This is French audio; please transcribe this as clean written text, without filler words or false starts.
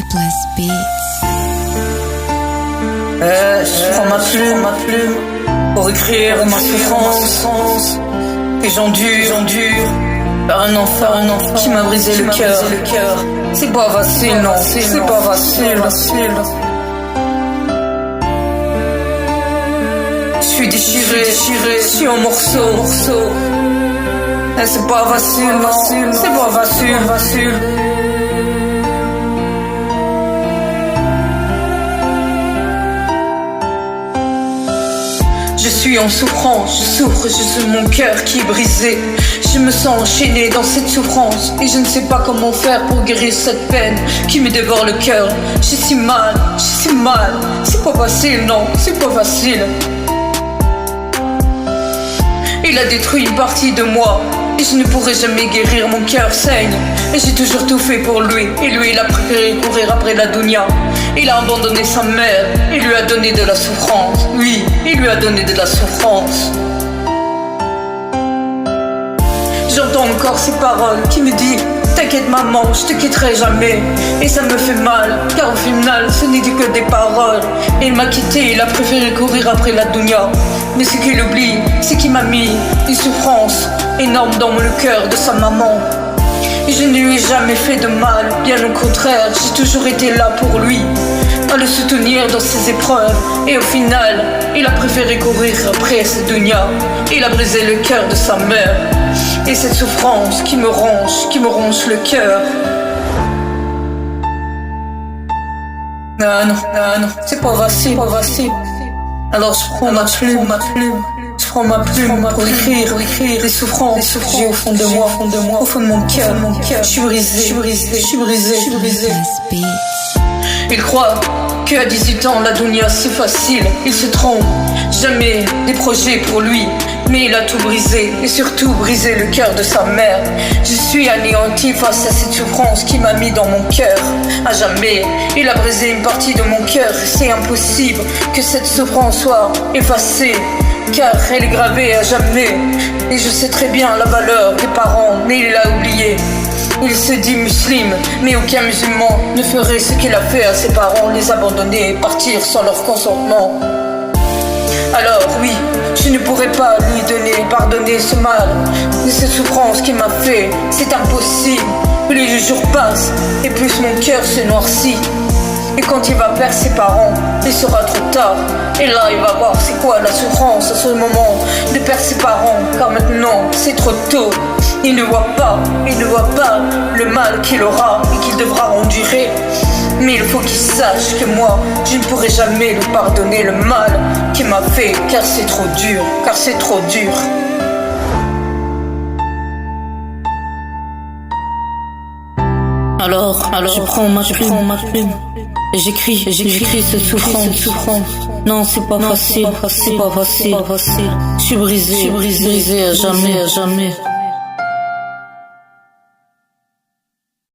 Sleepless Beats. Je prends ma plume pour écrire ma souffrance que j'endure par un enfant qui m'a brisé le cœur. C'est pas facile, non, c'est pas facile. Je suis déchiré, je suis en morceaux. Et c'est pas facile, non, c'est pas facile. Je suis en souffrance, je souffre, je suis mon cœur qui est brisé. Je me sens enchaîné dans cette souffrance et je ne sais pas comment faire pour guérir cette peine qui me dévore le cœur. Je suis mal, c'est pas facile, non, c'est pas facile. Il a détruit une partie de moi et je ne pourrai jamais guérir, mon cœur saigne. Et j'ai toujours tout fait pour lui, et lui il a préféré courir après la dunya. Il a abandonné sa mère et lui a donné de la souffrance. Oui, il lui a donné de la souffrance. J'entends encore ces paroles qui me disent: t'inquiète maman, je te quitterai jamais. Et ça me fait mal, car au final ce n'était que des paroles. Et il m'a quitté, il a préféré courir après la dunya. Mais ce qu'il oublie, c'est qu'il m'a mis une souffrance énorme dans le cœur de sa maman. Et je ne lui ai jamais fait de mal, bien au contraire, j'ai toujours été là pour lui, à le soutenir dans ses épreuves. Et au final, il a préféré courir après cette dunya. Il a brisé le cœur de sa mère. Et cette souffrance qui me ronge le cœur. Non, c'est pas facile. Alors je prends ma plume pour écrire les souffrances que j'ai au fond de moi, au fond de mon cœur. Je suis brisé. Il croit qu'à 18 ans la dunya c'est facile. Il se trompe, jamais des projets pour lui. Mais il a tout brisé, et surtout brisé le cœur de sa mère. Je suis anéanti face à cette souffrance qui m'a mis dans mon cœur. À jamais, il a brisé une partie de mon cœur. C'est impossible que cette souffrance soit effacée, car elle est gravée à jamais. Et je sais très bien la valeur des parents, mais il l'a oublié. Il se dit musulman, mais aucun musulman ne ferait ce qu'il a fait à ses parents, les abandonner et partir sans leur consentement. Alors oui, je ne pourrais pas lui pardonner ce mal, mais cette souffrance qu'il m'a fait, c'est impossible. Plus les jours passent, et plus mon cœur se noircit. Et quand il va perdre ses parents, il sera trop tard. Et là, il va voir c'est quoi la souffrance à ce moment de perdre ses parents, car maintenant, c'est trop tôt. Il ne voit pas le mal qu'il aura et qu'il devra endurer. Mais il faut qu'il sache que moi, je ne pourrai jamais lui pardonner le mal qu'il m'a fait, car c'est trop dur. Alors, je prends ma plume et j'écris cette souffrance. Non, c'est pas facile. Je suis brisé à jamais.